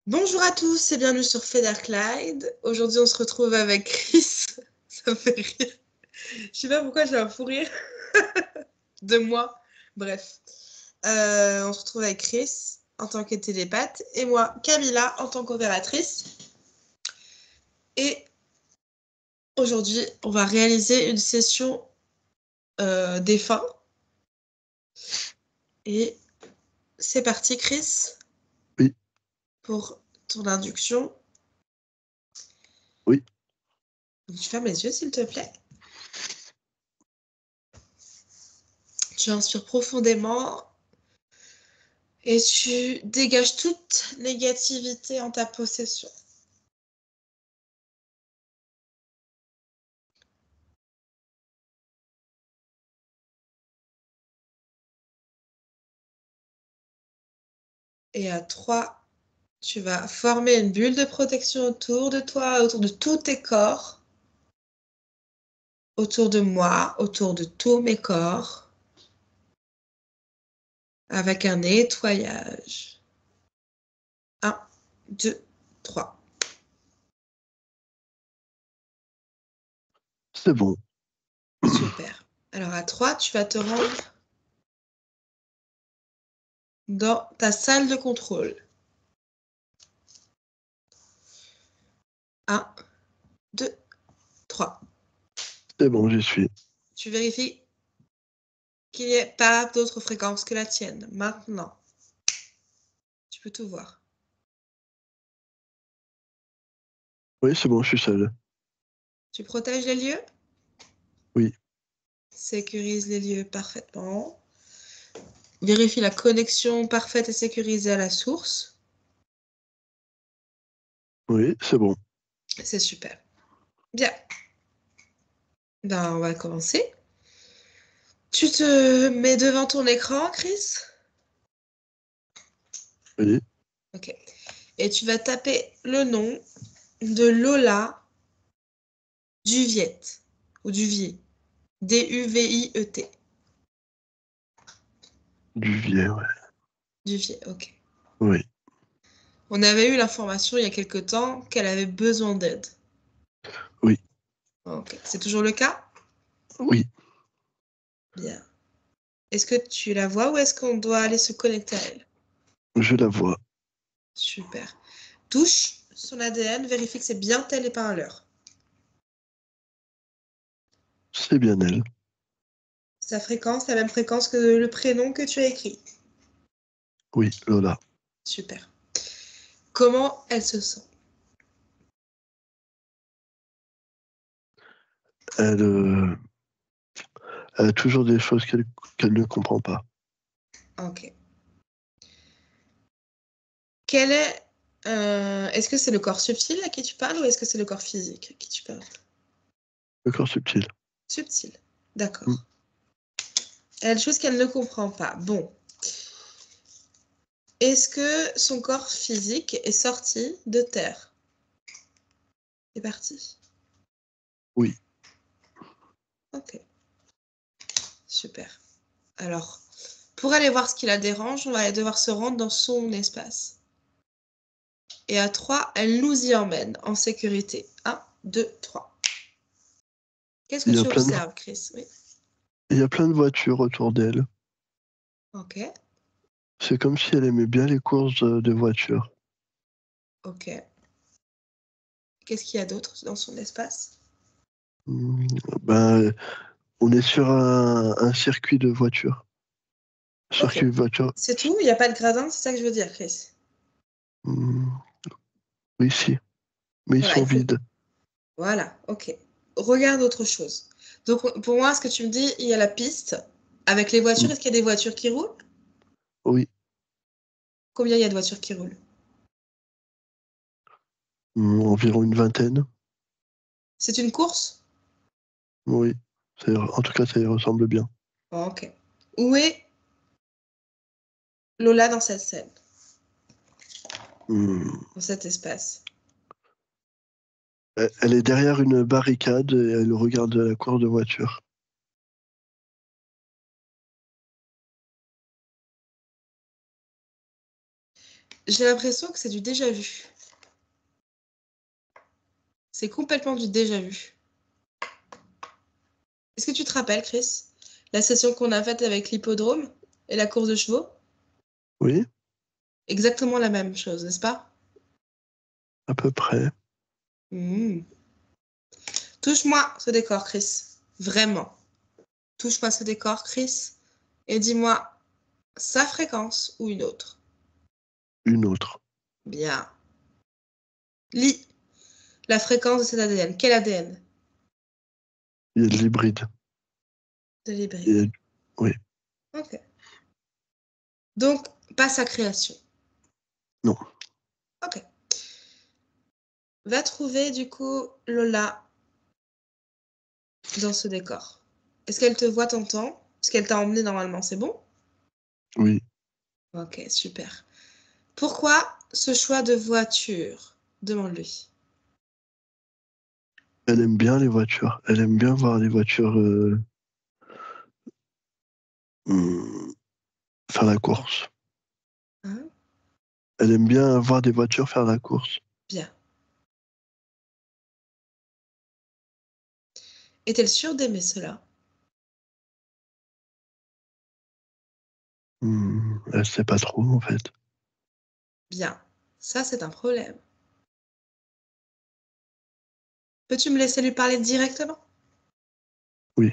Bonjour à tous et bienvenue sur Clyde. Aujourd'hui, on se retrouve avec Chris. Ça me fait rire. Je sais pas pourquoi j'ai un fou rire de moi. Bref. On se retrouve avec Chris en tant que télépathe et moi, Camilla, en tant qu'opératrice. Et aujourd'hui, on va réaliser une session des fins. Et c'est parti, Chris. Oui. Pour ton induction. Oui. Donc, tu fermes les yeux, s'il te plaît. Tu inspires profondément et tu dégages toute négativité en ta possession. Et à 3, tu vas former une bulle de protection autour de toi, autour de tous tes corps, autour de moi, autour de tous mes corps, avec un nettoyage. 1, 2, 3. C'est bon. Super. Alors à 3, tu vas te rendre dans ta salle de contrôle. 1, 2, 3. C'est bon, j'y suis. Tu vérifies qu'il n'y ait pas d'autres fréquences que la tienne. Maintenant, tu peux tout voir. Oui, c'est bon, je suis seul. Tu protèges les lieux? Oui. Sécurise les lieux parfaitement. Vérifie la connexion parfaite et sécurisée à la source. Oui, c'est bon. C'est super. Bien. Ben, on va commencer. Tu te mets devant ton écran, Chris? Oui. Ok. Et tu vas taper le nom de Lola Duviet. Ou Duvier. D-U-V-I-E-T. Duvier, ouais. Duvier, ok. Oui. On avait eu l'information il y a quelque temps qu'elle avait besoin d'aide. Oui. Ok. C'est toujours le cas? Oui. Bien. Est-ce que tu la vois ou est-ce qu'on doit aller se connecter à elle? Je la vois. Super. Touche son ADN, vérifie que c'est bien elle et pas un leurre. C'est bien elle. Sa fréquence, la même fréquence que le prénom que tu as écrit. Oui, Lola. Super. Comment elle se sent? Elle a toujours des choses qu'elle ne comprend pas. Ok. Quel est... est-ce que c'est le corps subtil à qui tu parles ou est-ce que c'est le corps physique à qui tu parles? Le corps subtil. Subtil. D'accord. Elle a des choses qu'elle ne comprend pas. Bon. Est-ce que son corps physique est sorti de terre? C'est parti. Oui. Ok. Super. Alors, pour aller voir ce qui la dérange, on va devoir se rendre dans son espace. Et à 3, elle nous y emmène en sécurité. 1, 2, 3. Qu'est-ce que tu observes, Chris? Oui. Il y a plein de voitures autour d'elle. Ok. C'est comme si elle aimait bien les courses de voitures. Ok. Qu'est-ce qu'il y a d'autre dans son espace? Ben, on est sur un circuit de voitures. Ok. Circuit de voitures. C'est tout? Il n'y a pas de gradin? C'est ça que je veux dire, Chris. Oui, si. Mais ils Voilà, sont il faut... vides. Voilà, ok. Regarde autre chose. Donc, pour moi, ce que tu me dis, il y a la piste. Avec les voitures, Mm. est-ce qu'il y a des voitures qui roulent? Oui. Combien il y a de voitures qui roulent? Environ une vingtaine. C'est une course? Oui. En tout cas, ça y ressemble bien. Ok. Où est Lola dans cette scène, dans cet espace? Elle est derrière une barricade et elle regarde la course de voiture. J'ai l'impression que c'est du déjà vu. C'est complètement du déjà vu. Est-ce que tu te rappelles, Chris, la session qu'on a faite avec l'hippodrome et la course de chevaux? Oui, Exactement la même chose, n'est-ce pas? à peu près. Mmh. Touche-moi ce décor, Chris. Vraiment. Touche-moi ce décor, Chris, et dis-moi sa fréquence ou une autre. Une autre. Bien. Lis la fréquence de cet ADN. Quel ADN? Il y a de l'hybride. De Il y l'hybride. a- Oui, Ok. Donc, pas sa création. non. Ok. Va trouver du coup Lola dans ce décor. Est-ce qu'elle te voit, t'entend? Est-ce qu'elle t'a emmené normalement? C'est bon? Oui, Ok, super. Pourquoi ce choix de voiture? Demande-lui. elle aime bien les voitures. Elle aime bien voir les voitures hum, faire la course. Hein? Elle aime bien voir des voitures faire la course. Bien. Est-elle sûre d'aimer cela? Elle sait pas trop, en fait. Bien. Ça, c'est un problème. Peux-tu me laisser lui parler directement? Oui,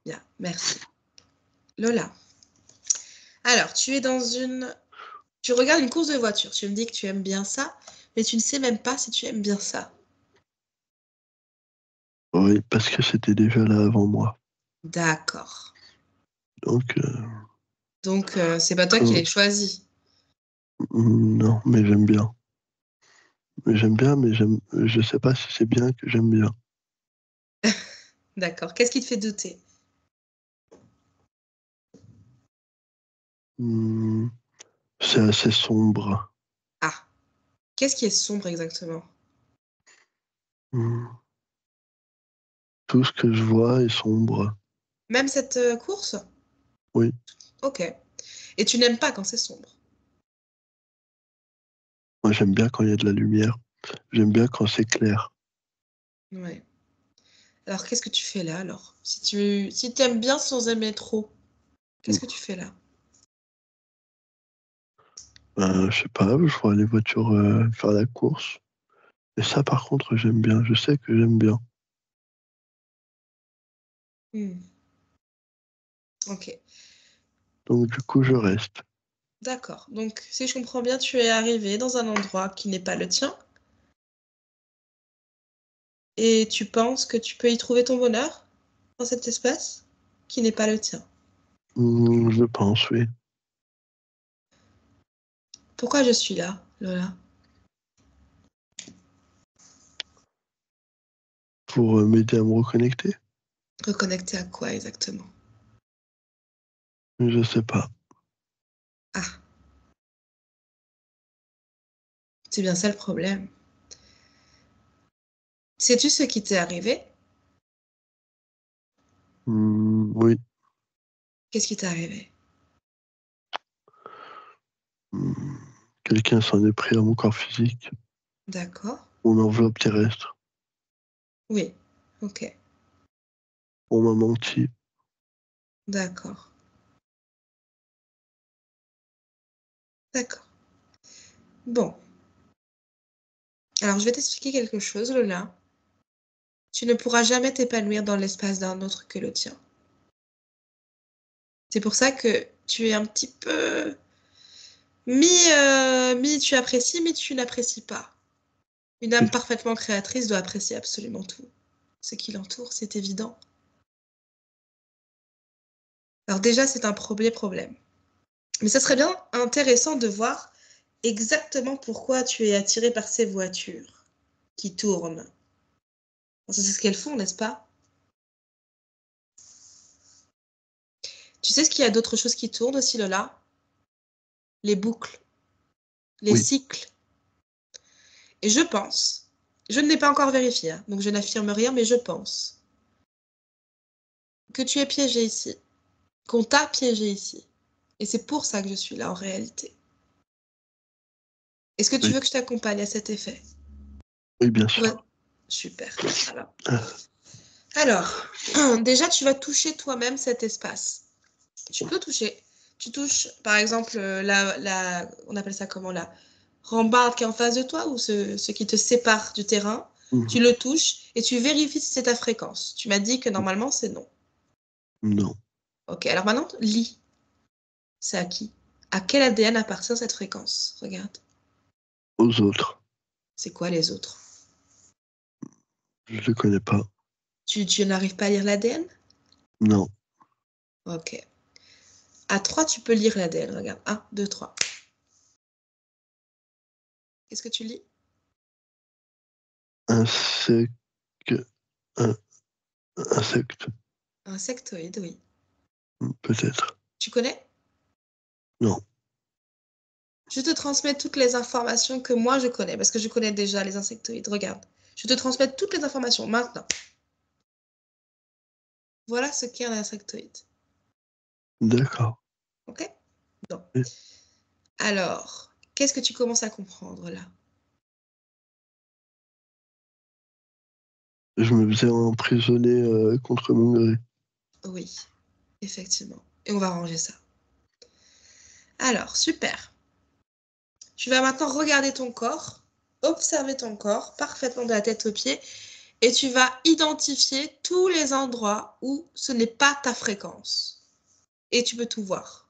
Bien, merci. Lola. Alors, tu es dans une... Tu regardes une course de voiture. Tu me dis que tu aimes bien ça, mais tu ne sais même pas si tu aimes bien ça. oui, parce que c'était déjà là avant moi. D'accord. Donc, Donc, c'est pas toi qui comme- l'ai choisi. non, mais j'aime bien. J'aime bien, mais je sais pas si c'est bien que j'aime bien. D'accord. Qu'est-ce qui te fait douter? Hum, c'est assez sombre. Ah, qu'est-ce qui est sombre exactement? Hum, tout ce que je vois est sombre. Même cette course? Oui, Ok. Et tu n'aimes pas quand c'est sombre? moi j'aime bien quand il y a de la lumière. J'aime bien quand c'est clair. Ouais. Alors, qu'est-ce que tu fais là alors? Si tu aimes bien sans aimer trop, Hum, qu'est-ce que tu fais là? je sais pas, je vois les voitures faire la course. Et ça, par contre, j'aime bien. Je sais que j'aime bien. Hmm. Ok. Donc, du coup, je reste. D'accord. Donc, si je comprends bien, tu es arrivé dans un endroit qui n'est pas le tien et tu penses que tu peux y trouver ton bonheur dans cet espace qui n'est pas le tien. Je pense, oui. Pourquoi je suis là, Lola? Pour m'aider à me reconnecter, Reconnecter à quoi exactement? je sais pas. Ah, c'est bien ça le problème. Sais-tu ce qui t'est arrivé? Oui. Qu'est-ce qui t'est arrivé? Hum, quelqu'un s'en est pris à mon corps physique, D'accord. mon enveloppe terrestre. Oui. Ok. On m'a menti. D'accord. D'accord. Bon. Alors, je vais t'expliquer quelque chose, Lola. Tu ne pourras jamais t'épanouir dans l'espace d'un autre que le tien. C'est pour ça que tu es un petit peu mi tu apprécies, mi tu n'apprécies pas. Une âme Oui. parfaitement créatrice doit apprécier absolument tout. Ce qui l'entoure, c'est évident. Alors déjà, c'est un premier problème. Mais ça serait bien intéressant de voir exactement pourquoi tu es attiré par ces voitures qui tournent. Parce que c'est ce qu'elles font, n'est-ce pas? Tu sais ce qu'il y a d'autres choses qui tournent aussi, Lola? Les boucles, les Oui. cycles. Et je pense, je ne l'ai pas encore vérifié, hein, donc je n'affirme rien, mais je pense que tu es piégé ici, qu'on t'a piégé ici. Et c'est pour ça que je suis là en réalité. Est-ce que tu Oui. veux que je t'accompagne à cet effet? Oui, bien sûr. Ouais. Super. Alors, déjà, tu vas toucher toi-même cet espace. Tu peux toucher. Tu touches, par exemple, on appelle ça comment, la rambarde qui est en face de toi ou ce qui te sépare du terrain. Tu Mhm. le touches et tu vérifies si c'est ta fréquence. Tu m'as dit que normalement, c'est non. Non. Ok, alors maintenant, lis. C'est à qui? À quel ADN appartient cette fréquence? Regarde. Aux autres. C'est quoi les autres? Je ne le connais pas. Tu n'arrives pas à lire l'ADN? Non. Ok. À 3, tu peux lire l'ADN. Regarde. 1, 2, 3. Qu'est-ce que tu lis? Insecte. Un... Insecte. Insectoïde, oui. Peut-être. Tu connais? Non. Je te transmets toutes les informations que moi je connais, parce que je connais déjà les insectoïdes. Regarde. Je te transmets toutes les informations maintenant. Voilà ce qu'est un insectoïde. D'accord. Ok? Non. Et Alors, qu'est-ce que tu commences à comprendre là? je me faisais emprisonner contre mon gré. Oui, effectivement. Et on va ranger ça. Alors, super. Tu vas maintenant regarder ton corps, observer ton corps parfaitement de la tête aux pieds, et tu vas identifier tous les endroits où ce n'est pas ta fréquence. Et tu peux tout voir.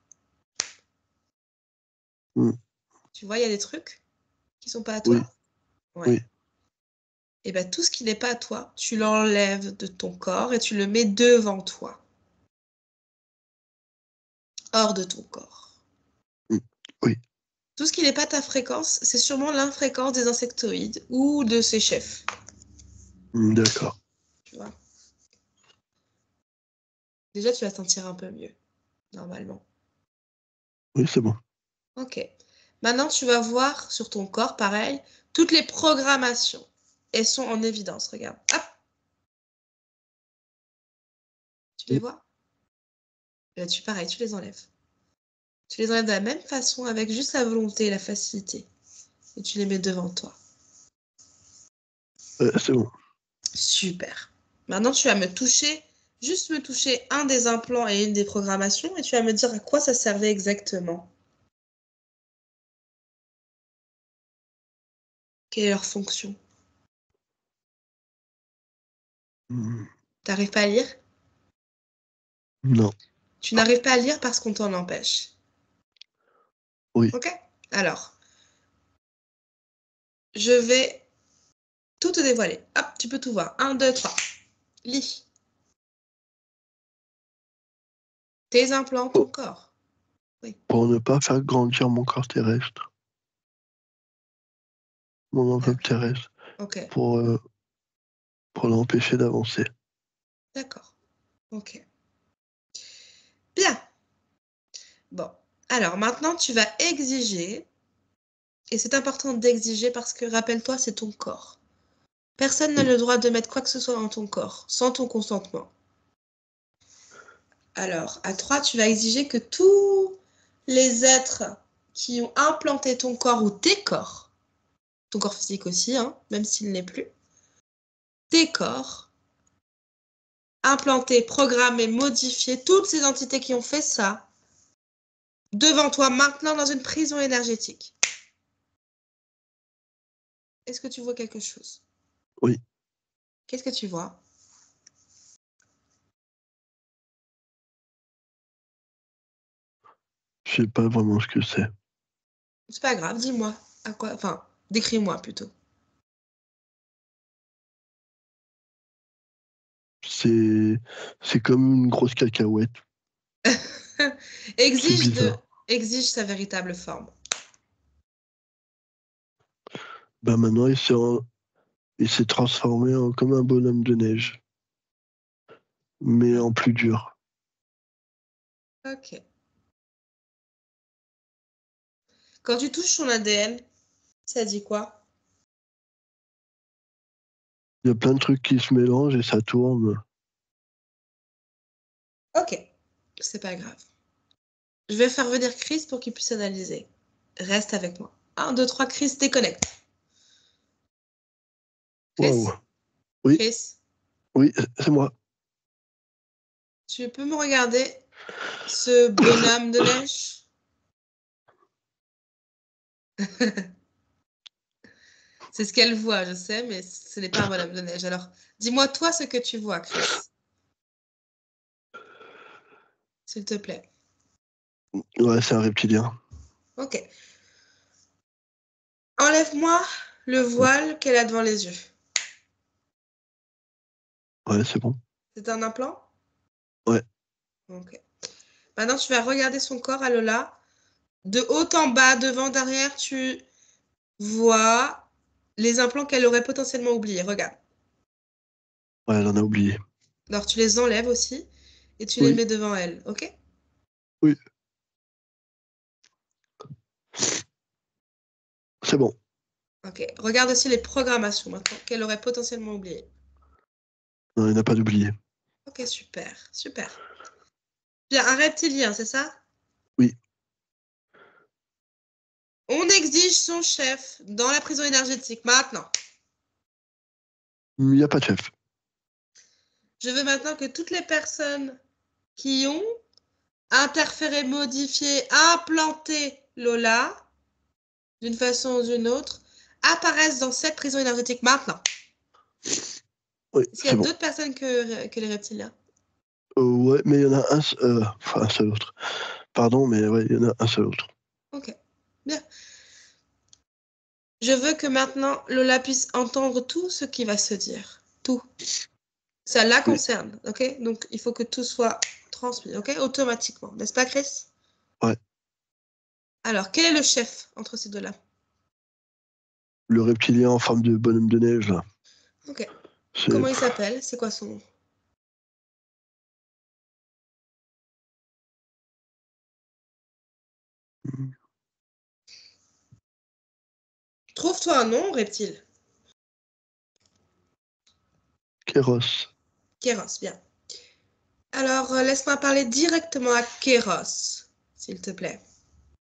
Mm. Tu vois, il y a des trucs qui sont pas à Oui. toi? Ouais. Oui. Et bien, tout ce qui n'est pas à toi, tu l'enlèves de ton corps et tu le mets devant toi, hors de ton corps. Mm. Oui. Tout ce qui n'est pas ta fréquence, c'est sûrement l'infréquence des insectoïdes ou de ses chefs. D'accord. Tu vois. Déjà, tu vas te sentir un peu mieux, normalement. Oui, c'est bon. Ok. Maintenant, tu vas voir sur ton corps, pareil, toutes les programmations. Elles sont en évidence, regarde. Hop, tu les Oui. vois? Et là, pareil, tu les enlèves. Tu les enlèves de la même façon avec juste la volonté et la facilité. Et tu les mets devant toi. C'est bon. Super. Maintenant, tu vas juste me toucher un des implants et une des programmations et tu vas me dire à quoi ça servait exactement. Quelle est leur fonction? Mm. T'arrives pas à lire? Non. Tu n'arrives pas à lire parce qu'on t'en empêche. Oui. Ok? Alors, je vais tout te dévoiler. Hop, tu peux tout voir. 1, 2, 3. Lis. Tes implants, ton Pour, corps. Oui. pour ne pas faire grandir mon corps terrestre, mon enveloppe D'accord. terrestre, Ok. pour, pour l'empêcher d'avancer. D'accord. Ok. Bien. Bon. Alors, maintenant, tu vas exiger, et c'est important d'exiger parce que, rappelle-toi, c'est ton corps. Personne n'a Oui. le droit de mettre quoi que ce soit dans ton corps, sans ton consentement. Alors, à 3, tu vas exiger que tous les êtres qui ont implanté ton corps ou tes corps, ton corps physique aussi, hein, même s'il n'est plus, tes corps, implantés, programmés, modifiés, toutes ces entités qui ont fait ça, devant toi maintenant dans une prison énergétique. Est-ce que tu vois quelque chose? Oui. Qu'est-ce que tu vois? Je sais pas vraiment ce que c'est. C'est pas grave, dis-moi. À quoi? Enfin, décris-moi plutôt. C'est, c'est comme une grosse cacahuète. C'est exige bizarre. sa véritable forme. Bah maintenant, il s'est transformé comme un bonhomme de neige, mais en plus dur. Ok. Quand tu touches son ADN, ça dit quoi? Il y a plein de trucs qui se mélangent et ça tourne. Ok, c'est pas grave. Je vais faire venir Chris pour qu'il puisse analyser. Reste avec moi. 1, 2, 3, Chris déconnecte. Chris? Waouh. Oui. Chris, Oui, c'est moi. tu peux me regarder ce bonhomme de neige? C'est ce qu'elle voit, je sais, mais ce n'est pas un bonhomme de neige. Alors, dis-moi toi ce que tu vois, Chris. S'il te plaît. Ouais, c'est un reptilien. Ok. Enlève-moi le voile qu'elle a devant les yeux. Ouais, c'est bon. C'est un implant? Ouais. Ok. Maintenant, tu vas regarder son corps à Lola. De haut en bas, devant, derrière, tu vois les implants qu'elle aurait potentiellement oubliés. Regarde. Ouais, elle en a oublié. Alors, tu les enlèves aussi et tu les Oui. mets devant elle. Ok? Oui. C'est bon. Ok. Regarde aussi les programmations maintenant qu'elle aurait potentiellement oubliées. Non, il n'a pas d'oublié. Ok, super. Super. Bien, un reptilien, c'est ça? Oui. On exige son chef dans la prison énergétique maintenant. Il n'y a pas de chef. Je veux maintenant que toutes les personnes qui ont interféré, modifié, implanté Lola, d'une façon ou d'une autre, apparaissent dans cette prison énergétique maintenant. Oui, Est-ce qu'il y c'est a bon. d'autres personnes que les reptiliens? Ouais, mais il y en a enfin, un seul autre. Pardon, mais ouais, il y en a un seul autre. Ok, bien. Je veux que maintenant Lola puisse entendre tout ce qui va se dire. Tout. Ça la Oui. concerne, ok? Donc il faut que tout soit transmis, ok? Automatiquement, n'est-ce pas, Chris? Ouais. Alors, quel est le chef entre ces deux-là? Le reptilien en forme de bonhomme de neige, là. Ok. C'est. Comment il s'appelle? C'est quoi son nom? Trouve-toi un nom, reptile. Kéros. Kéros, bien. Alors, laisse-moi parler directement à Kéros, s'il te plaît.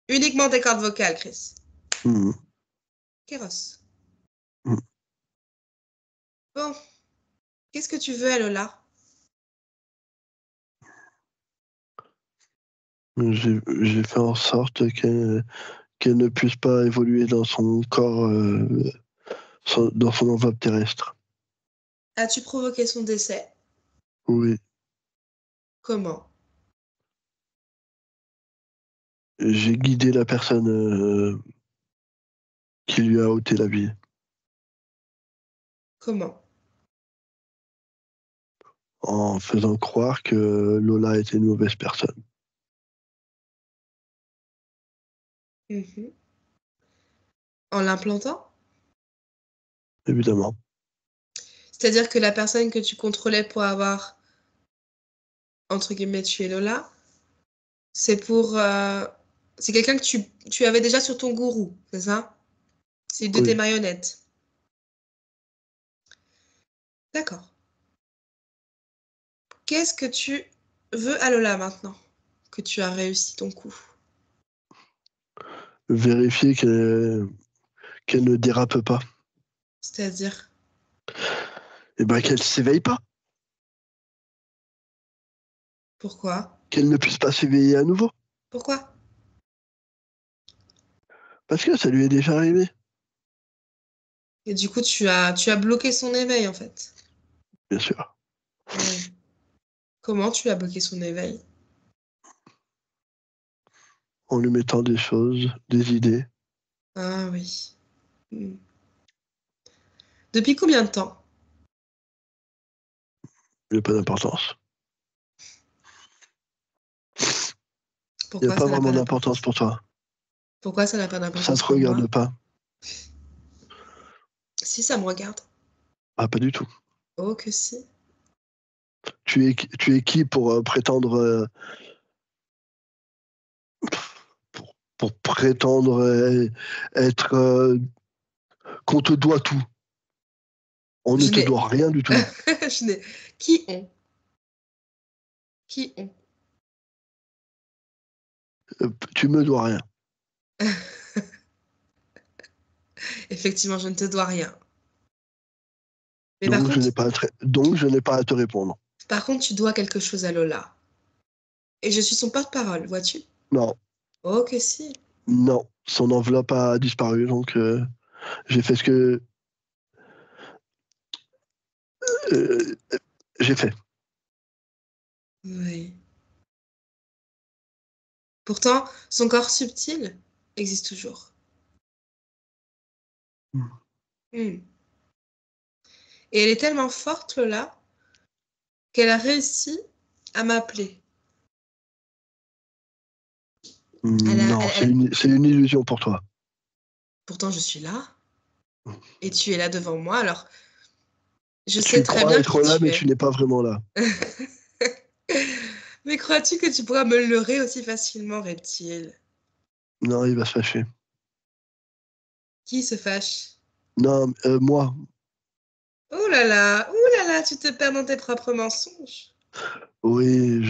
Uniquement des cordes vocales, Chris. Mhm. Kéros. Mhm. Bon, qu'est-ce que tu veux à Lola? J'ai fait en sorte qu'elle ne puisse pas évoluer dans son corps, dans son enveloppe terrestre. As-tu provoqué son décès? Oui. Comment? J'ai guidé la personne qui lui a ôté la vie. Comment? En faisant croire que Lola était une mauvaise personne. Mhm. En l'implantant? Évidemment. C'est-à-dire que la personne que tu contrôlais pour avoir, entre guillemets, tué Lola, c'est pour... c'est quelqu'un que tu avais déjà sur ton gourou, c'est ça? C'est une de tes Oui. marionnettes. D'accord. Qu'est-ce que tu veux à Lola maintenant que tu as réussi ton coup? Vérifier qu'elle ne dérape pas. C'est-à-dire, Et ben qu'elle s'éveille pas. pourquoi? Qu'elle ne puisse pas s'éveiller à nouveau. Pourquoi? Parce que ça lui est déjà arrivé. Et du coup, tu as bloqué son éveil, en fait. Bien sûr. Hmm. Comment tu as bloqué son éveil? En lui mettant des choses, des idées. Ah oui. Hmm. Depuis combien de temps? Il n'y a pas d'importance. Il n'y a Pourquoi pas ça n'a pas vraiment d'importance d'importance? pour toi. Pourquoi ça n'a pas Ça d'importance te pour regarde moi? pas. Si, ça me regarde. Ah, pas du tout. Oh que si. Tu es qui pour prétendre pour prétendre être qu'on te doit tout. On ne Je te n'ai... doit rien du tout. Je n'ai... Qui ont? Qui ont? Tu me dois rien. Effectivement, je ne te dois rien. Mais Donc je n'ai pas à te répondre. par contre, tu dois quelque chose à Lola. Et je suis son porte-parole, vois-tu? Non, Oh que si. non, son enveloppe a disparu, donc j'ai fait ce que euh, j'ai fait. Oui. Pourtant, son corps subtil existe toujours. Hmm. Et elle est tellement forte, Lola, qu'elle a réussi à m'appeler. Elle a- Non, elle- elle- c'est une illusion pour toi. Pourtant, je suis là. Et tu es là devant moi, alors je sais Tu très crois bien être qui là, tu mais tu es. n'es pas vraiment là. Mais crois-tu que tu pourras me leurrer aussi facilement, reptile? Non, il va se fâcher. Qui se fâche? Non, moi, Ouh là là, tu te perds dans tes propres mensonges. oui,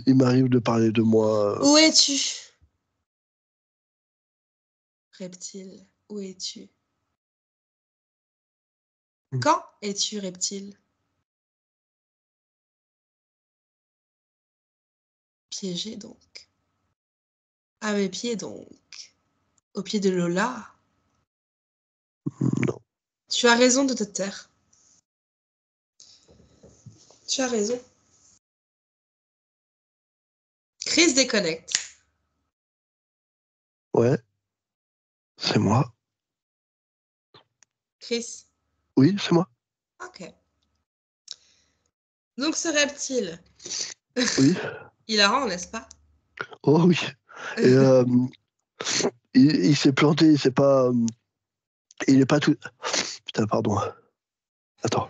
il m'arrive de parler de moi. Où es-tu, reptile? Où es-tu? Quand es-tu, reptile? Piégé donc. À mes pieds donc. Au pied de Lola. Non. Tu as raison de te taire. Tu as raison. Chris déconnecte. Ouais, c'est moi. Chris. Oui, c'est moi. Ok. Donc ce reptile, Oui. il a rend, n'est-ce pas? Oh oui. Et il s'est planté, il s'est pas. Il est pas tout. Putain, pardon. Attends.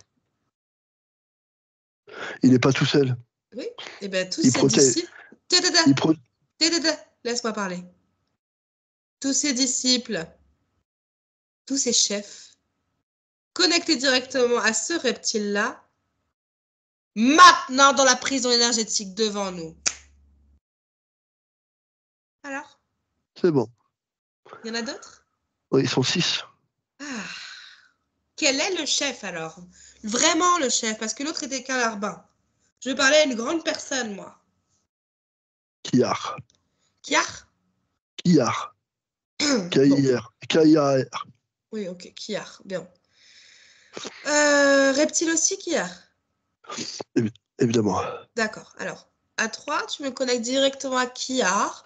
Il n'est pas tout seul. Oui. Eh bien, tous Il ses protège. disciples. Tadada, Il pro... tadada, laisse-moi parler. Tous ses disciples, tous ses chefs, connectés directement à ce reptile-là, maintenant dans la prison énergétique devant nous. Alors, C'est bon. il y en a d'autres? Oui, ils sont 6. Ah. Quel est le chef alors? Vraiment le chef, parce que l'autre était qu'un larbin. Je parlais à une grande personne, moi. Kiar. Kiar? Kiar. Bon, K-I-R. K-I-A-R. oui, ok, Kiar, bien. Reptile aussi, Kiar? Évidemment. D'accord, alors, à 3, tu me connectes directement à Kiar,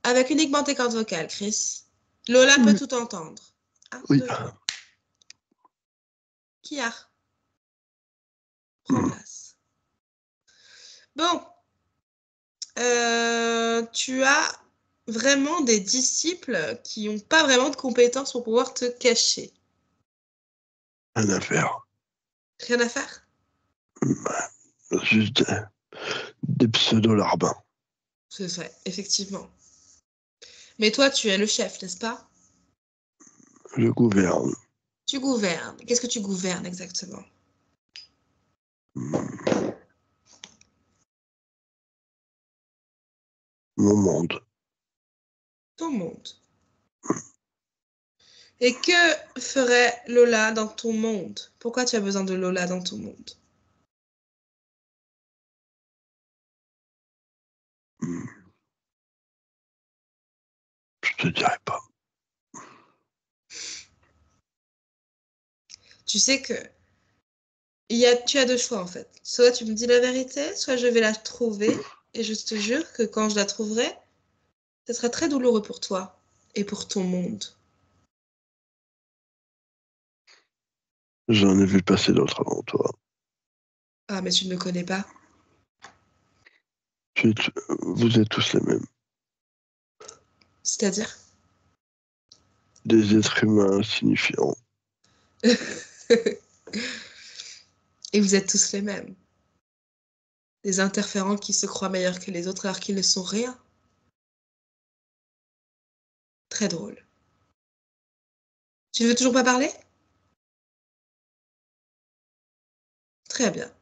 avec uniquement tes cordes vocales, Chris. Lola peut Oui. tout entendre. 1, Oui. 2, 3. Kiar, prends place. Bon, tu as vraiment des disciples qui n'ont pas vraiment de compétences pour pouvoir te cacher. Rien à faire. Rien à faire? Juste des pseudo-larbins. C'est vrai, effectivement. Mais toi, tu es le chef, n'est-ce pas? Je gouverne. Tu gouvernes. Qu'est-ce que tu gouvernes exactement? Mon monde. Ton monde. Et que ferait Lola dans ton monde? Pourquoi tu as besoin de Lola dans ton monde? Je te dirai pas. Tu sais que tu as deux choix en fait. Soit tu me dis la vérité, soit je vais la trouver. Et je te jure que quand je la trouverai, ce sera très douloureux pour toi et pour ton monde. J'en ai vu passer d'autres avant toi. Ah, mais tu ne me connais pas. Vous êtes tous les mêmes. C'est-à-dire? Des êtres humains insignifiants. Et vous êtes tous les mêmes. Des interférents qui se croient meilleurs que les autres alors qu'ils ne sont rien. Très drôle. Tu ne veux toujours pas parler? Très bien.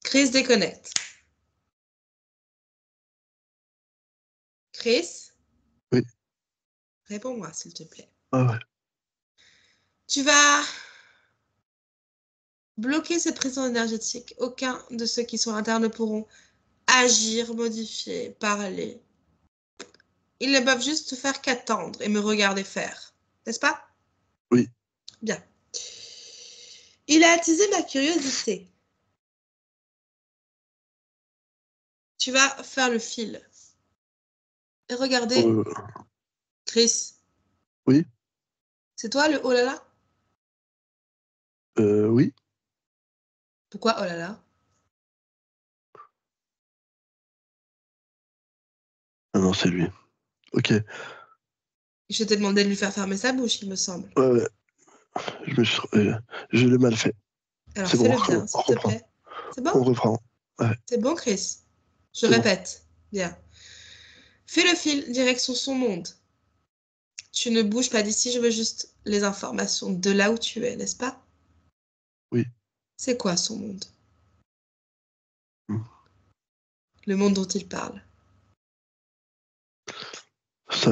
Chris déconnecte. Chris, Oui. réponds-moi s'il te plaît. Ah ouais. Tu vas bloquer cette prison énergétique. Aucun de ceux qui sont internes ne pourront agir, modifier, parler. Ils ne peuvent juste faire qu'attendre et me regarder faire. N'est-ce pas? Oui. Bien. Il a attisé ma curiosité. Tu vas faire le fil. Et regardez, Chris. Oui. C'est toi le oh là là? Oui. Pourquoi oh là là? Ah non, c'est lui. Ok. Je t'ai demandé de lui faire fermer sa bouche, il me semble. Ouais. Je l'ai mal fait. Alors C'est bon, fais-le bien, on s'il te reprend. plaît. C'est bon? On reprend. Ouais. C'est bon, Chris? Je C'est bon. répète. Bien. Fais le fil, direction son monde. Tu ne bouges pas d'ici, je veux juste les informations de là où tu es, n'est-ce pas? Oui. C'est quoi son monde? Hmm. Le monde dont il parle. Ça...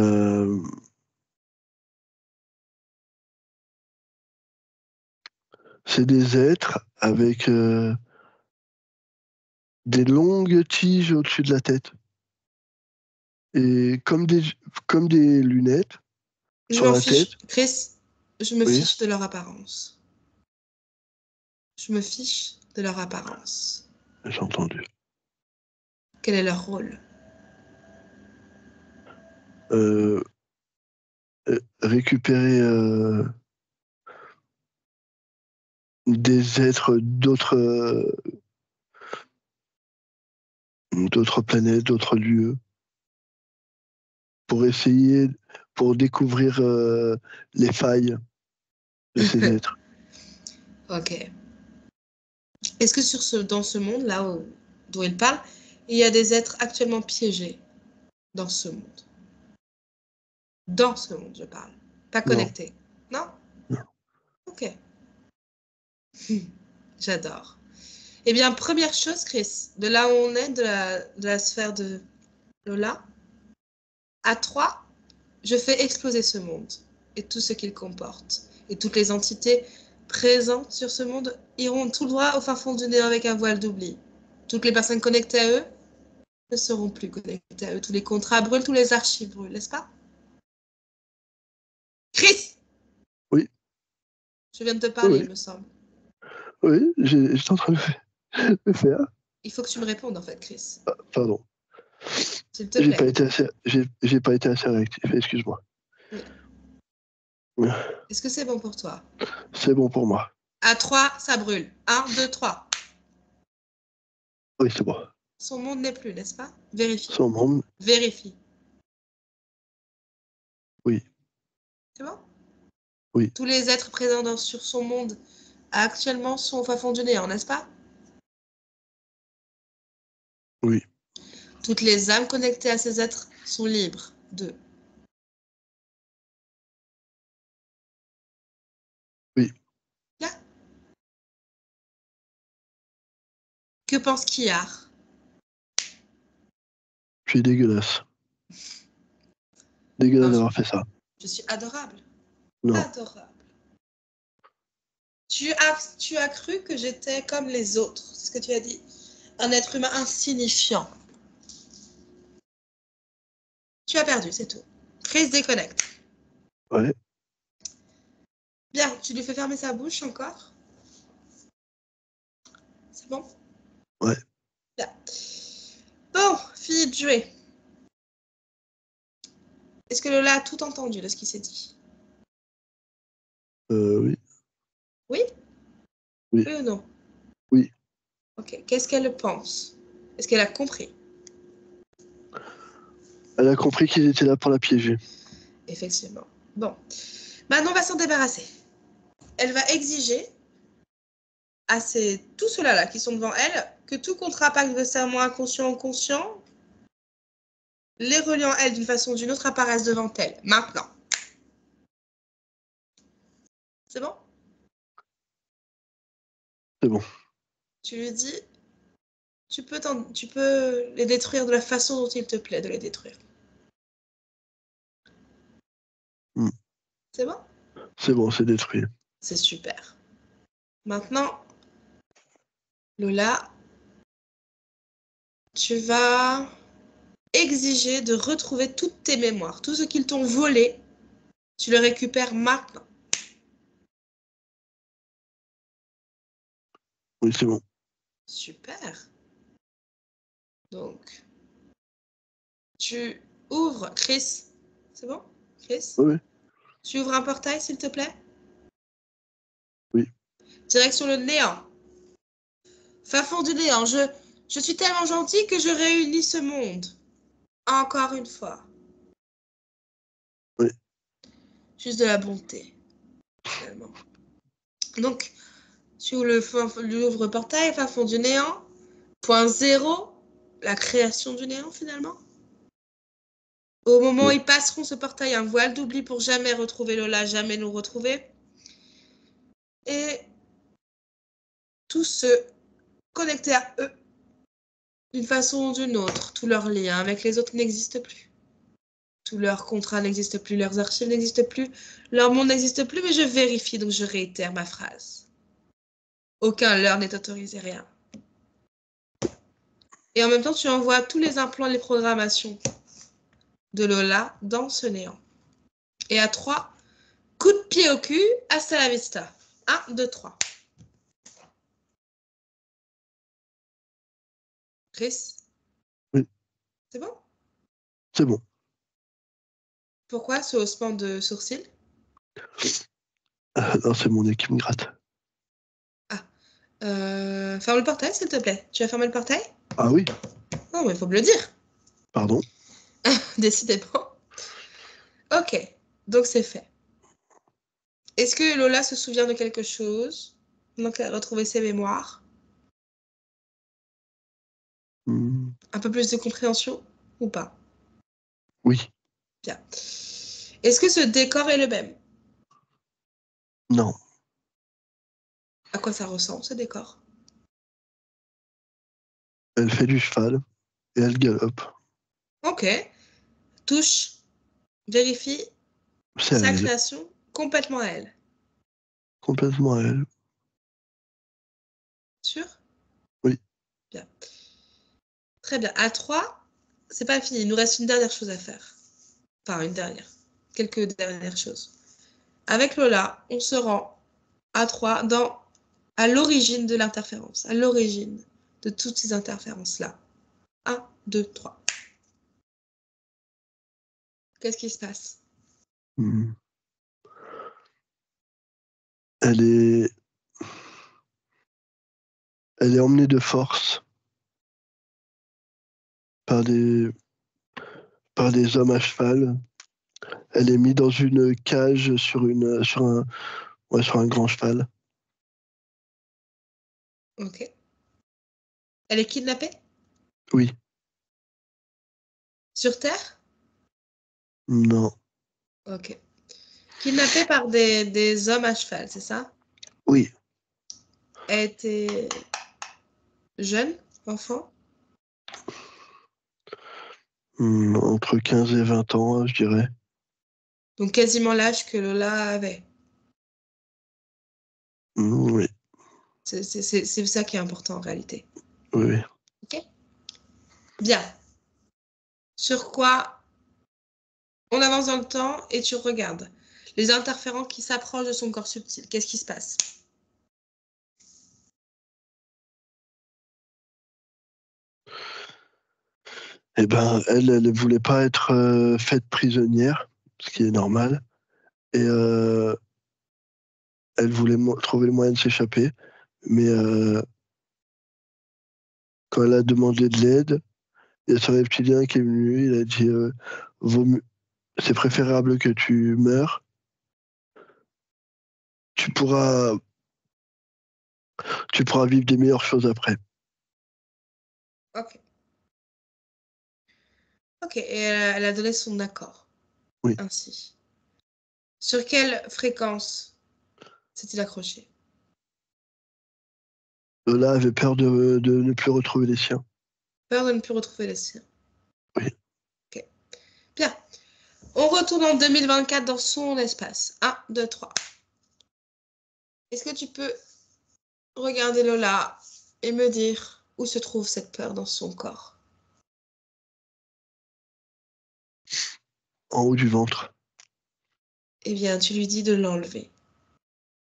C'est des êtres avec des longues tiges au-dessus de la tête. Et comme des lunettes Je sur m'en la tête. fiche. Chris, je me Oui. fiche de leur apparence. Je me fiche de leur apparence. J'ai entendu. Quel est leur rôle? Récupérer des êtres d'autres planètes, d'autres lieux, pour découvrir les failles de ces êtres. Ok. Est-ce que dans ce monde-là dont il parle, il y a des êtres actuellement piégés dans ce monde? Dans ce monde, je parle. Pas Non. connectés. Non? Non. Ok. J'adore. Eh bien, première chose, Chris, de là où on est, de la sphère de Lola, à 3, je fais exploser ce monde et tout ce qu'il comporte. Et toutes les entités présentes sur ce monde iront tout droit au fin fond du néant avec un voile d'oubli. Toutes les personnes connectées à eux ne seront plus connectées à eux. Tous les contrats brûlent, tous les archives brûlent, n'est-ce pas? Chris! Oui. Je viens de te parler, Oui. il me semble. Oui, j'étais en train de le faire. Il faut que tu me répondes, en fait, Chris. Ah, pardon. S'il te plaît. J'ai pas été assez réactif, excuse-moi. Oui. Est-ce que c'est bon pour toi? C'est bon pour moi. À 3, ça brûle. 1, 2, 3. Oui, c'est bon. Son monde n'est plus, n'est-ce pas? Vérifie. Son monde, Vérifie. oui. C'est bon? Oui. Tous les êtres présents sur son monde actuellement sont au fin fond du néant, n'est-ce pas? Oui. Toutes les âmes connectées à ces êtres sont libres d'eux. Oui. Là. Que pense Kiar? Je suis dégueulasse. Dégueulasse Non, d'avoir fait ça. je suis adorable. Non. Adorable. Tu as cru que j'étais comme les autres, c'est ce que tu as dit. Un être humain insignifiant. Tu as perdu, c'est tout. Chris déconnecte. Ouais. Bien, tu lui fais fermer sa bouche encore? C'est bon? Ouais. Bien. Bon, fini de jouer. Est-ce que Lola a tout entendu de ce qui s'est dit? Oui. Oui? Oui. Oui ou non? Oui. Ok. Qu'est-ce qu'elle pense? Est-ce qu'elle a compris? Elle a compris qu'ils étaient là pour la piéger. Effectivement. Bon. Maintenant, on va s'en débarrasser. Elle va exiger à tous ceux-là qui sont devant elle que tout contrat, pacte de serment inconscient ou conscient, les reliant elle d'une façon ou d'une autre apparaissent devant elle. Maintenant. C'est bon? C'est bon. Tu lui dis, tu peux les détruire de la façon dont il te plaît de les détruire. Mm. C'est bon? C'est bon, c'est détruit. C'est super. Maintenant, Lola, tu vas exiger de retrouver toutes tes mémoires. Tout ce qu'ils t'ont volé, tu le récupères maintenant. Oui, c'est bon. Super. Donc, tu ouvres. Chris, c'est bon? Chris? Oui, oui. Tu ouvres un portail, s'il te plaît? Oui. Direction le néant. Fin fond du néant. Je suis tellement gentil que je réunis ce monde. Encore une fois. Oui. Juste de la bonté, finalement. Donc, tu ouvres le portail, fin fond du néant. Point zéro, la création du néant, finalement. Au moment où Oui. ils passeront ce portail, un voile d'oubli pour jamais retrouver Lola, jamais nous retrouver. Et tous se connecter à eux d'une façon ou d'une autre. Tous leurs liens avec les autres n'existent plus. Tous leurs contrats n'existent plus, leurs archives n'existent plus, leur monde n'existe plus, mais je vérifie, donc je réitère ma phrase. Aucun leurre n'est autorisé, rien. Et en même temps, tu envoies tous les implants et les programmations de Lola dans ce néant. Et à 3, coup de pied au cul, hasta la vista. 1, 2, 3. Chris, Oui. c'est bon? C'est bon. Pourquoi ce haussement de sourcil? Non, c'est mon nez qui me gratte. Ferme le portail, s'il te plaît. Tu vas fermer le portail? Ah oui, Non, mais il faut me le dire. pardon. Décidément. Ok, donc c'est fait. Est-ce que Lola se souvient de quelque chose? Donc, elle a retrouvé ses mémoires. Hmm, Un peu plus de compréhension ou pas? oui, Bien. Est-ce que ce décor est le même? non. À quoi ça ressemble, ce décor? Elle fait du cheval et elle galope. Ok. Touche, vérifie, C'est à sa elle, création, complètement à elle. complètement à elle. Sûr? Oui. Bien. Très bien. À 3, c'est pas fini. Il nous reste une dernière chose à faire. Enfin, une dernière. Quelques dernières choses. Avec Lola, on se rend à 3 à l'origine de l'interférence, à l'origine de toutes ces interférences-là. 1, 2, 3. Qu'est-ce qui se passe? Hmm. Elle est, elle est emmenée de force par par des hommes à cheval. Elle est mise dans une cage sur un grand cheval. Ok. Elle est kidnappée? Oui, Sur Terre? non, Ok. Kidnappée par des hommes à cheval, c'est ça? oui, Elle était jeune, enfant? entre 15 et 20 ans, je dirais. Donc quasiment l'âge que Lola avait. Oui, C'est ça qui est important en réalité. oui, oui. Ok? Bien. Sur quoi on avance dans le temps et tu regardes les interférents qui s'approchent de son corps subtil. Qu'est-ce qui se passe? Eh ben, elle ne voulait pas être faite prisonnière, ce qui est normal. Et elle voulait trouver le moyen de s'échapper. Mais quand elle a demandé de l'aide, il y a ce reptilien qui est venu, il a dit c'est préférable que tu meurs. Tu pourras, tu pourras vivre des meilleures choses après. Ok. Ok, et elle a donné son accord. Oui. Ainsi. Sur quelle fréquence s'est-il accroché? Lola avait peur de ne plus retrouver les siens. Peur de ne plus retrouver les siens. Oui. Ok. Bien. On retourne en 2024 dans son espace. 1, 2, 3. Est-ce que tu peux regarder Lola et me dire où se trouve cette peur dans son corps? En haut du ventre. Eh bien, tu lui dis de l'enlever.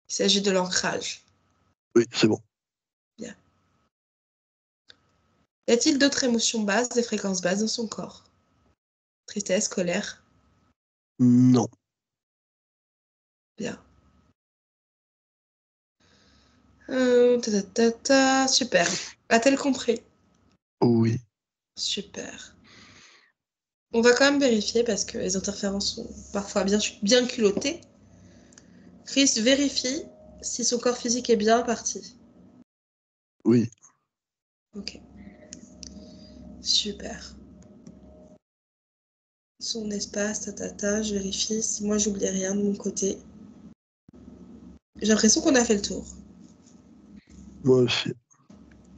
Il s'agit de l'ancrage. Oui, c'est bon. Bien. Y a-t-il d'autres émotions basses, des fréquences basses dans son corps? Tristesse, colère? Non. Bien. Super. A-t-elle compris? Oui. Super. On va quand même vérifier parce que les interférences sont parfois bien culottées. Chris vérifie si son corps physique est bien parti. Oui. Ok. Super. Son espace, je vérifie si moi j'oublie rien de mon côté. J'ai l'impression qu'on a fait le tour. Moi aussi.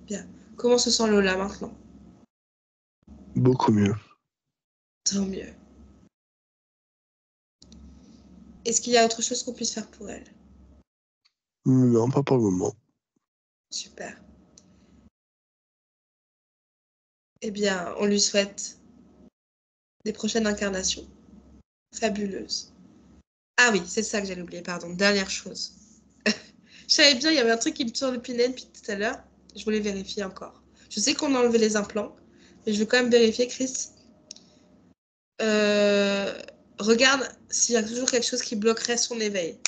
Bien. Comment se sent Lola maintenant? Beaucoup mieux. Tant mieux. Est-ce qu'il y a autre chose qu'on puisse faire pour elle? Non, pas pour le moment. Super. Eh bien, on lui souhaite des prochaines incarnations fabuleuses. Ah oui, c'est ça que j'allais oublier, pardon. Dernière chose. Je savais bien, il y avait un truc qui me turlupinait depuis tout à l'heure. Je voulais vérifier encore. Je sais qu'on a enlevé les implants, mais je veux quand même vérifier, Chris. Euh, Regarde s'il y a toujours quelque chose qui bloquerait son éveil.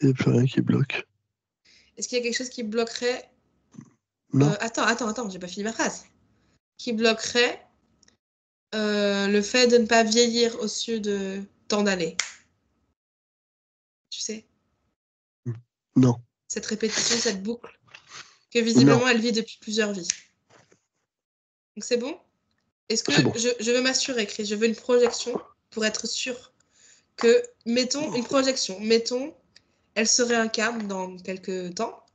Il n'y a plus rien qui bloque. Est-ce qu'il y a quelque chose qui bloquerait... Non. Attends, j'ai pas fini ma phrase. Qui bloquerait le fait de ne pas vieillir au-dessus de tant d'années. Tu sais, Non. cette répétition, cette boucle, que Non. visiblement elle vit depuis plusieurs vies. Donc c'est bon? Est-ce que C'est bon. je veux m'assurer, Chris, je veux une projection pour être sûr que, mettons, une projection, mettons, elle se réincarne dans quelques temps.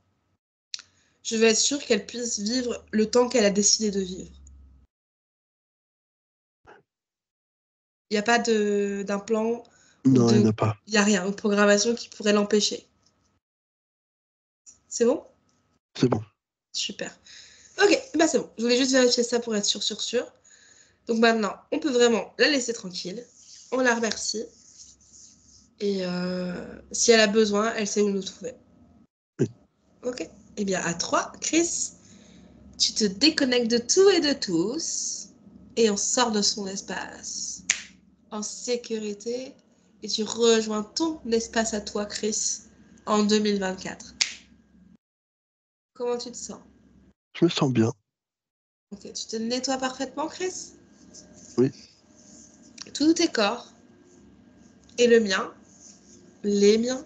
Je veux être sûr qu'elle puisse vivre le temps qu'elle a décidé de vivre. Il n'y a pas d'implant ou Non, il n'y en de... a pas. Il n'y a rien, ou de programmation qui pourrait l'empêcher. C'est bon? C'est bon. Super. Ok, bah c'est bon. Je voulais juste vérifier ça pour être sûr. Donc maintenant, on peut vraiment la laisser tranquille. On la remercie. Et si elle a besoin, elle sait où nous trouver. Oui. Ok. Eh bien, à 3, Chris, tu te déconnectes de tout et de tous. Et on sort de son espace. En sécurité. Et tu rejoins ton espace à toi, Chris, en 2024. Comment tu te sens? Je me sens bien. Ok, tu te nettoies parfaitement, Chris? Oui. Tous tes corps. Et le mien. Les miens.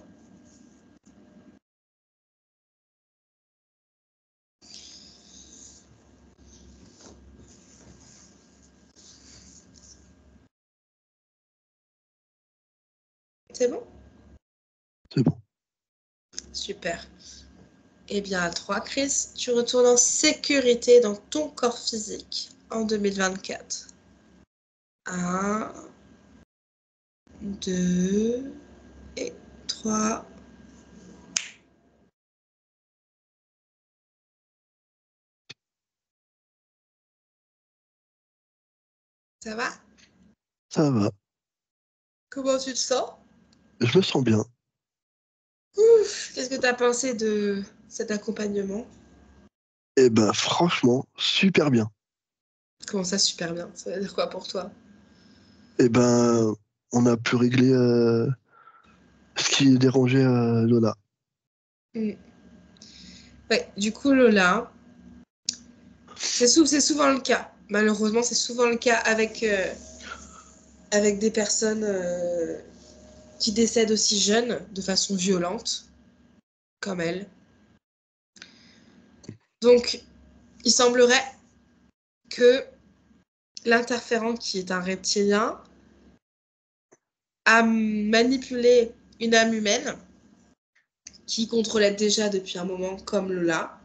C'est bon? C'est bon. Super. Eh bien, à 3, Chris, tu retournes en sécurité dans ton corps physique en 2024. 1, 2 et 3. Ça va? Ça va. Comment tu te sens? Je me sens bien. Ouf, qu'est-ce que tu as pensé de cet accompagnement? Eh ben, franchement, super bien. Comment ça, super bien? Ça veut dire quoi pour toi? Eh ben, on a pu régler ce qui dérangeait Lola. Mm. Ouais, du coup, Lola, c'est souvent le cas. Malheureusement, c'est souvent le cas avec des personnes qui décèdent aussi jeunes, de façon violente, comme elle. Donc, il semblerait que l'interférent, qui est un reptilien, a manipulé une âme humaine qui contrôlait déjà depuis un moment, comme Lola.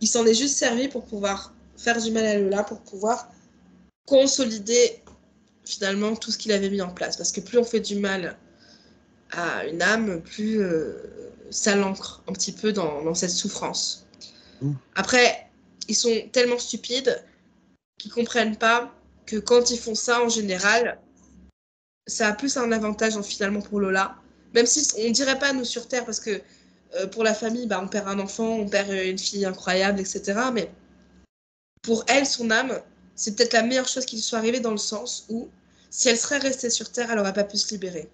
Il s'en est juste servi pour pouvoir faire du mal à Lola, pour pouvoir consolider finalement tout ce qu'il avait mis en place. Parce que plus on fait du mal à une âme, plus ça l'ancre un petit peu dans cette souffrance. Après, ils sont tellement stupides qu'ils comprennent pas que quand ils font ça en général, ça a plus un avantage finalement pour Lola. Même si on dirait pas nous sur Terre parce que pour la famille, on perd un enfant, on perd une fille incroyable, etc. Mais pour elle, son âme, c'est peut-être la meilleure chose qui lui soit arrivée dans le sens où si elle serait restée sur Terre, elle n'aurait pas pu se libérer.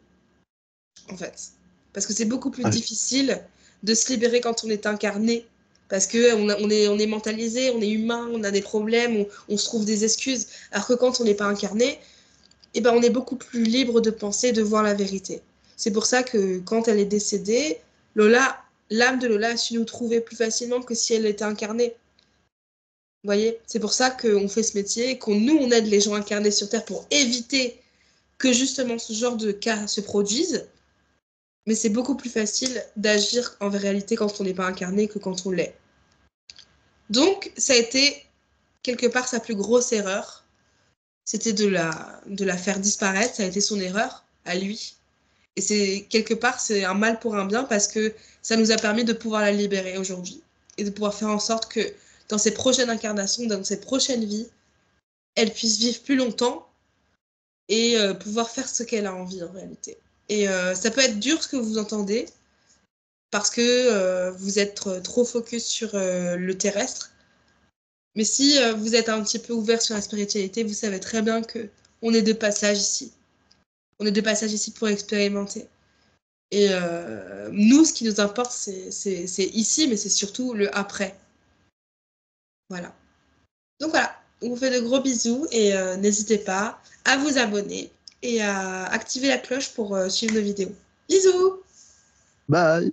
En fait. Parce que c'est beaucoup plus difficile de se libérer quand on est incarné. Parce qu'on on est mentalisé, on est humain, on a des problèmes, on se trouve des excuses. Alors que quand on n'est pas incarné, on est beaucoup plus libre de penser, de voir la vérité. C'est pour ça que quand elle est décédée, Lola, l'âme de Lola a su nous trouver plus facilement que si elle était incarnée. Vous voyez, c'est pour ça qu'on fait ce métier, on aide les gens incarnés sur Terre pour éviter que justement ce genre de cas se produisent. Mais c'est beaucoup plus facile d'agir en réalité quand on n'est pas incarné que quand on l'est. Donc, ça a été quelque part sa plus grosse erreur. C'était de la faire disparaître, ça a été son erreur à lui. Et c'est quelque part, c'est un mal pour un bien parce que ça nous a permis de pouvoir la libérer aujourd'hui et de pouvoir faire en sorte que dans ses prochaines incarnations, dans ses prochaines vies, elle puisse vivre plus longtemps et pouvoir faire ce qu'elle a envie en réalité. Et ça peut être dur ce que vous entendez parce que vous êtes trop focus sur le terrestre. Mais si vous êtes un petit peu ouvert sur la spiritualité, vous savez très bien qu'on est de passage ici. On est de passage ici pour expérimenter. Et nous, ce qui nous importe, c'est ici, mais c'est surtout le après. Voilà. Donc voilà, on vous fait de gros bisous et n'hésitez pas à vous abonner et à activer la cloche pour suivre nos vidéos. Bisous! Bye!